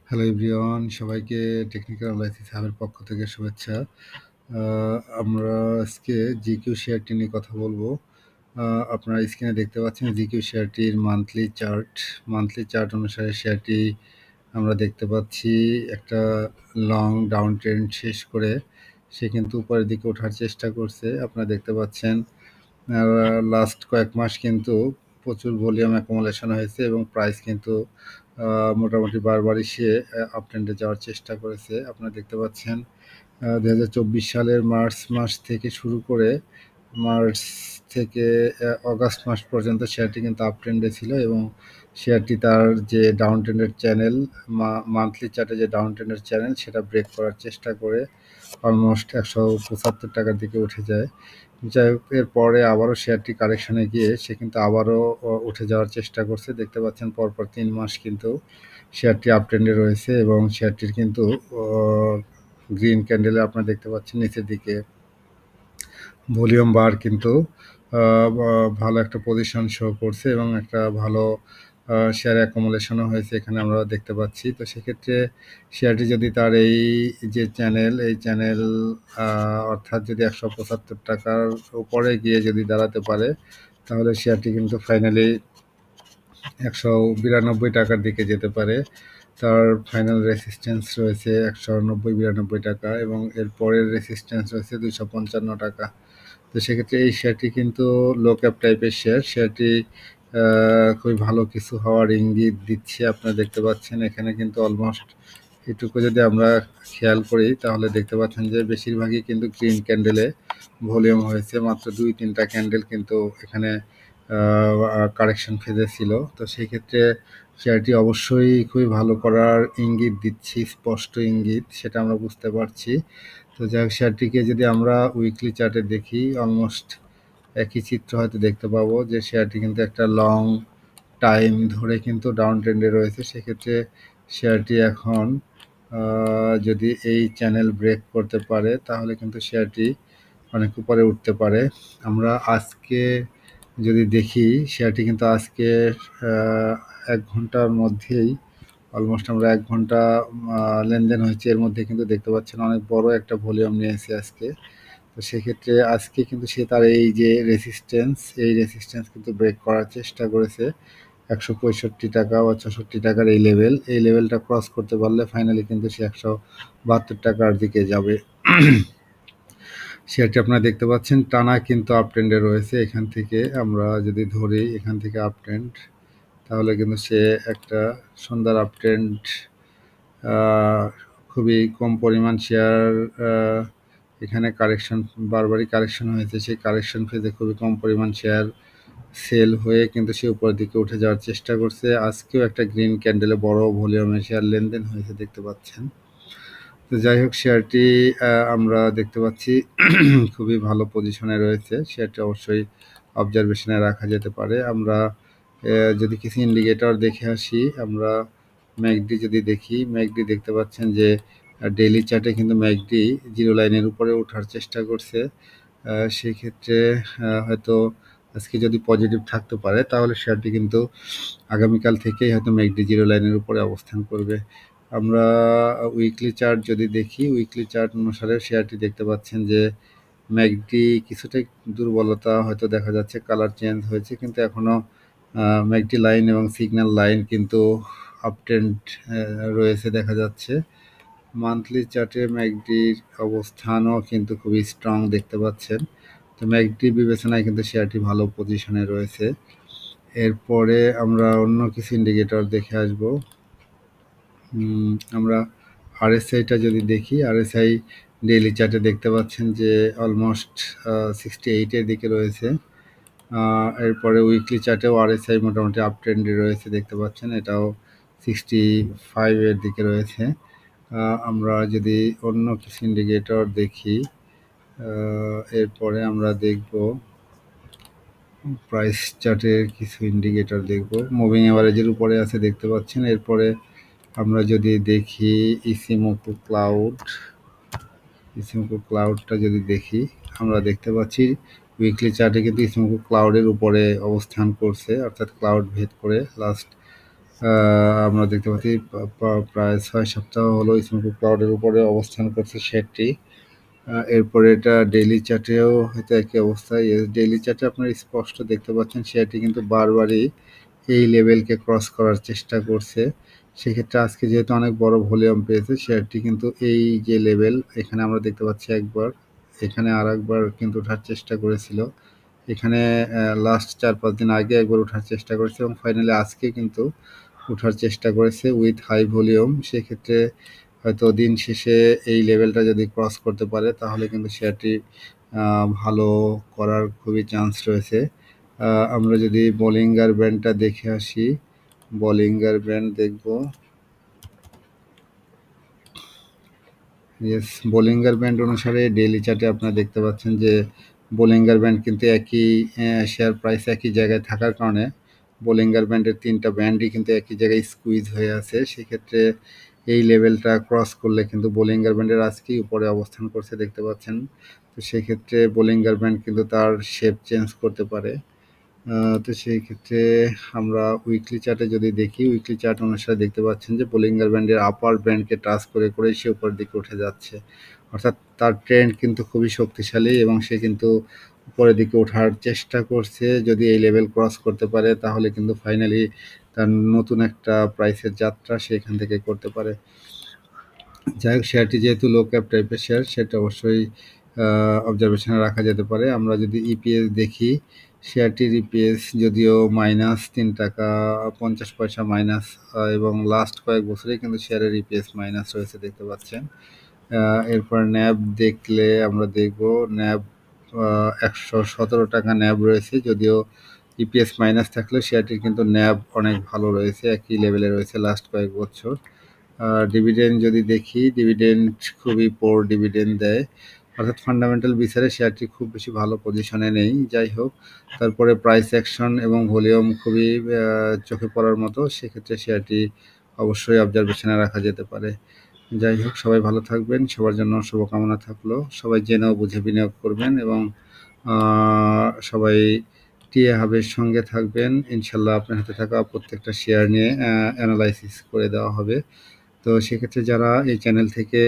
Hello everyone, সবাইকে technical analysis হাবের পক্ষ থেকে শুভেচ্ছা। আমরা আজকে জিকিউ শেয়ারটি নিয়ে কথা বলবো। আপনারা স্ক্রিনে দেখতে পাচ্ছেন জিকিউ শেয়ারটির মান্থলি চার্ট অনুসারে শেয়ারটি আমরা দেখতে পাচ্ছি একটা লং ডাউন ট্রেন্ড শেষ করে সে কিন্তু উপরের দিকে ওঠার চেষ্টা করছে। আপনারা দেখতে পাচ্ছেন লাস্ট কয়েক মাস কিন্তু প্রচুর ভলিউম অ্যাকুমুলেশন হয়েছে এবং প্রাইস কিন্তু মোটামুটি বারবারই সে আপ ট্রেন্ডে যাওয়ার চেষ্টা করেছে। আপনারা দেখতে পাচ্ছেন 2024 সালের মার্চ মাস থেকে শুরু করে মার্চ থেকে অগাস্ট মাস পর্যন্ত শেয়ারটি কিন্তু আপ ট্রেন্ডে ছিল এবং শেয়ারটি তার যে ডাউন ট্রেন্ডের চ্যানেল, মান্থলি চার্টে যে ডাউন ট্রেন্ডের চ্যানেল সেটা ব্রেক করার চেষ্টা করে অলমোস্ট 175 টাকার দিকে উঠে যায়। যাই হোক, এরপরে আবারও শেয়ারটি কারেকশনে গিয়ে সে কিন্তু আবারও উঠে যাওয়ার চেষ্টা করছে। দেখতে পাচ্ছেন পরপর 3 মাস কিন্তু শেয়ারটি আপ ট্রেন্ডে রয়েছে এবং শেয়ারটির কিন্তু গ্রিন ক্যান্ডেলে আপনারা দেখতে পাচ্ছেন নিচের দিকে ভলিউম বার কিন্তু ভালো একটা পজিশন শো করছে এবং একটা ভালো শেয়ার অ্যাকুমুলেশনও হয়েছে এখানে আমরা দেখতে পাচ্ছি। তো সেক্ষেত্রে শেয়ারটি যদি তার এই যে চ্যানেল অর্থাৎ যদি 175 টাকার উপরে গিয়ে যদি দাঁড়াতে পারে তাহলে শেয়ারটি কিন্তু ফাইনালি 192 টাকার দিকে যেতে পারে। তার ফাইনাল রেসিস্ট্যান্স রয়েছে 190-92 টাকা এবং এর পরের রেসিস্ট্যান্স রয়েছে 255 টাকা। তো সেক্ষেত্রে এই শেয়ারটি কিন্তু লো ক্যাপ টাইপের শেয়ারটি খুবই ভালো কিছু হওয়ার ইঙ্গিত দিচ্ছে। আপনারা দেখতে পাচ্ছেন এখানে কিন্তু অলমোস্ট এটুকু যদি আমরা খেয়াল করি তাহলে দেখতে পাচ্ছেন যে বেশিরভাগই কিন্তু গ্রিন ক্যান্ডেলে ভলিউম হয়েছে। মাত্র 2-3টা ক্যান্ডেল কিন্তু এখানে কারেকশন ফেজে ছিল। তো সেই ক্ষেত্রে শেয়ারটি অবশ্যই খুবই ভালো করার ইঙ্গিত দিচ্ছি, স্পষ্ট ইঙ্গিত সেটা আমরা বুঝতে পারছি। তো যাই হোক, শেয়ারটিকে যদি আমরা উইকলি চার্টে দেখি অলমোস্ট একই চিত্র হয়তো দেখতে পাবো যে শেয়ারটি কিন্তু একটা লং টাইম ধরে কিন্তু ডাউন ট্রেন্ডে রয়েছে। সেক্ষেত্রে শেয়ারটি এখন যদি এই চ্যানেল ব্রেক করতে পারে তাহলে কিন্তু শেয়ারটি অনেক উপরে উঠতে পারে। আমরা আজকে যদি দেখি শেয়ারটি কিন্তু আজকে 1 ঘন্টার মধ্যেই অলমোস্ট আমরা 1 ঘন্টা লেনদেন হয়েছে, এর মধ্যে কিন্তু দেখতে পাচ্ছেন অনেক বড় একটা ভলিউম নিয়েছে আজকে। তো সেক্ষেত্রে আজকে কিন্তু সে তার এই যে রেসিস্ট্যান্স কিন্তু ব্রেক করার চেষ্টা করেছে 165 টাকা বা 64 টাকার এই লেভেলটা ক্রস করতে পারলে ফাইনালি কিন্তু সে 172 টাকার দিকে যাবে। শেয়ারটি আপনারা দেখতে পাচ্ছেন টানা কিন্তু আপ ট্রেন্ডে রয়েছে। এখান থেকে আমরা যদি ধরি এখান থেকে আপ ট্রেন্ড তাহলে কিন্তু সে একটা সুন্দর আপ ট্রেন্ড, খুবই কম পরিমাণ শেয়ার এখানে বারবারই কারেকশন হয়েছে। সেই কারেকশন ফেজে খুবই কম পরিমাণ শেয়ার সেল হয়ে কিন্তু সে উপরের দিকে উঠে যাওয়ার চেষ্টা করছে। আজকেও একটা গ্রিন ক্যান্ডেলে বড় ভলিউমে শেয়ার লেনদেন হয়েছে দেখতে পাচ্ছেন। তো যাই হোক, শেয়ারটি আমরা দেখতে পাচ্ছি খুবই ভালো পজিশনে রয়েছে। শেয়ারটি অবশ্যই অবজারভেশনে রাখা যেতে পারে। আমরা যদি কিছু ইন্ডিকেটর দেখে আসি, আমরা ম্যাকডি যদি দেখি, ম্যাকডি দেখতে পাচ্ছেন যে ডেইলি চার্টে কিন্তু ম্যাকডি জিরো লাইনের উপরে ওঠার চেষ্টা করছে। সেই ক্ষেত্রে হয়তো আজকে যদি পজিটিভ থাকতে পারে তাহলে শেয়ারটি কিন্তু আগামীকাল থেকেই হয়তো ম্যাকডি জিরো লাইনের উপরে অবস্থান করবে। আমরা উইকলি চার্ট যদি দেখি, উইকলি চার্ট অনুসারে শেয়ারটি দেখতে পাচ্ছেন যে ম্যাকডি কিছুটা দুর্বলতা হয়তো দেখা যাচ্ছে, কালার চেঞ্জ হয়েছে কিন্তু এখনও ম্যাকডি লাইন এবং সিগন্যাল লাইন কিন্তু আপট্রেন্ড রয়েছে দেখা যাচ্ছে। মান্থলি চার্টে ম্যাকডির অবস্থানও কিন্তু খুবই স্ট্রং দেখতে পাচ্ছেন। তো ম্যাকডি বিবেচনায় কিন্তু শেয়ারটি ভালো পজিশনে রয়েছে। এরপরে আমরা অন্য কিছু ইন্ডিকেটর দেখে আসব। আমরা আরএসআইটা যদি দেখি, আরএসআই ডেইলি চার্টে দেখতে পাচ্ছেন যে অলমোস্ট 68-এর দিকে রয়েছে। এরপরে উইকলি চার্টেও আরএসআই মোটামুটি আপ ট্রেন্ডে রয়েছে দেখতে পাচ্ছেন, এটাও 65-এর দিকে রয়েছে। আমরা যদি অন্য কিছু ইন্ডিকেটর দেখি, এরপরে আমরা দেখব প্রাইস চার্টের কিছু ইন্ডিকেটর দেখব। মুভিং অ্যাভারেজের উপরে আছে দেখতে পাচ্ছেন। এরপরে আমরা যদি দেখি ইসিমোকো ক্লাউডটা যদি দেখি, আমরা দেখতে পাচ্ছি উইকলি চার্টে কিন্তু ইসিমোকো ক্লাউডের উপরে অবস্থান করছে, অর্থাৎ ক্লাউড ভেদ করে লাস্ট আমরা দেখতে পাচ্ছি প্রায় ৬ সপ্তাহ হলো ইসিমপুর ক্লাউডের উপরে অবস্থান করছে শেয়ারটি। এরপরে এটা ডেইলি চার্টেও হয়তো একই অবস্থা। ডেইলি চার্টে আপনারা স্পষ্ট দেখতে পাচ্ছেন শেয়ারটি কিন্তু বারবারই এই লেভেলকে ক্রস করার চেষ্টা করছে। সেক্ষেত্রে আজকে যেহেতু অনেক বড় ভলিউম পেয়েছে শেয়ারটি কিন্তু এই যে লেভেল এখানে আমরা দেখতে পাচ্ছি একবার, এখানে আরেকবার কিন্তু ওঠার চেষ্টা করেছিল। এখানে লাস্ট ৪-৫ দিন আগে একবার ওঠার চেষ্টা করেছে এবং ফাইনালি আজকে কিন্তু ওঠার চেষ্টা করেছে উইথ হাই ভলিউম। সেক্ষেত্রে হয়তো দিন শেষে এই লেভেলটা যদি ক্রস করতে পারে তাহলে কিন্তু শেয়ারটি ভালো করার খুবই চান্স রয়েছে। আমরা যদি বলিঙ্গার ব্যান্ডটা দেখে আসি, বলিঙ্গার ব্যান্ড দেখব। ইয়েস, বলিঙ্গার ব্যান্ড অনুসারে ডেইলি চার্টে আপনারা দেখতে পাচ্ছেন যে বলিঙ্গার ব্যান্ড কিন্তু একই শেয়ার প্রাইস একই জায়গায় থাকার কারণে বলিঙ্গার ব্যান্ডের ৩টা ব্যান্ডই কিন্তু একই জায়গায় স্কুইজ হয়ে আছে। সেক্ষেত্রে এই লেভেলটা ক্রস করলে কিন্তু বলিঙ্গার ব্যান্ডের আজকেই উপরে অবস্থান করছে দেখতে পাচ্ছেন। তো সেক্ষেত্রে বলিঙ্গার ব্যান্ড কিন্তু তার শেপ চেঞ্জ করতে পারে। তো সেই ক্ষেত্রে আমরা উইকলি চার্টে যদি দেখি, উইকলি চার্ট অনুসারে দেখতে পাচ্ছেন যে বলিঙ্গার ব্যান্ডের আপার ব্যান্ডকে টাচ করে করে সে উপরের দিকে উঠে যাচ্ছে। অর্থাৎ তার ট্রেন্ড কিন্তু খুবই শক্তিশালী এবং সে কিন্তু উপরের দিকে ওঠার চেষ্টা করছে। যদি এই লেভেল ক্রস করতে পারে তাহলে কিন্তু ফাইনালি তার নতুন একটা প্রাইসের যাত্রা সে এখান থেকে করতে পারে। যাই হোক, শেয়ারটি যেহেতু লো ক্যাপ টাইপের শেয়ার সেটা অবশ্যই অবজারভেশনে রাখা যেতে পারে। আমরা যদি ইপিএস দেখি, শেয়ারটির ইপিএস যদিও -3 টাকা 50 পয়সা মাইনাস, এবং লাস্ট কয়েক বছরেই কিন্তু শেয়ারের ইপিএস মাইনাস রয়েছে দেখতে পাচ্ছেন। এরপর ন্যাব দেখলে আমরা দেখব ন্যাব ১১৭ টাকা ন্যাব রয়েছে, যদিও ইপিএস মাইনাস থাকলে শেয়ারটির কিন্তু ন্যাব অনেক ভালো রয়েছে, একই লেভেলে রয়েছে লাস্ট কয়েক বছর। ডিভিডেন্ড যদি দেখি, ডিভিডেন্ড খুবই পোর ডিভিডেন্ড দেয়, অর্থাৎ ফান্ডামেন্টাল বিচারে শেয়ারটি খুব বেশি ভালো পজিশনে নেই। যাই হোক, তারপরে প্রাইস অ্যাকশন এবং ভলিউম খুবই চোখে পড়ার মতো, সেক্ষেত্রে শেয়ারটি অবশ্যই অবজারভেশনে রাখা যেতে পারে। যাই হোক, সবাই ভালো থাকবেন, সবার জন্য শুভকামনা থাকলো। সবাই জেনেও বুঝে বিনিয়োগ করবেন এবং সবাই টিএ হাবের সঙ্গে থাকবেন। ইনশাল্লাহ আপনার হাতে থাকা প্রত্যেকটা শেয়ার নিয়ে অ্যানালাইসিস করে দেওয়া হবে। তো সেক্ষেত্রে যারা এই চ্যানেল থেকে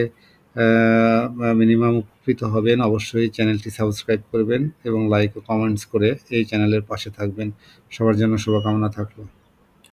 মিনিমাম উপকৃত হবেন অবশ্যই চ্যানেলটি সাবস্ক্রাইব করবেন এবং লাইক ও কমেন্টস করে এই চ্যানেলের পাশে থাকবেন। সবার জন্য শুভকামনা থাকলো।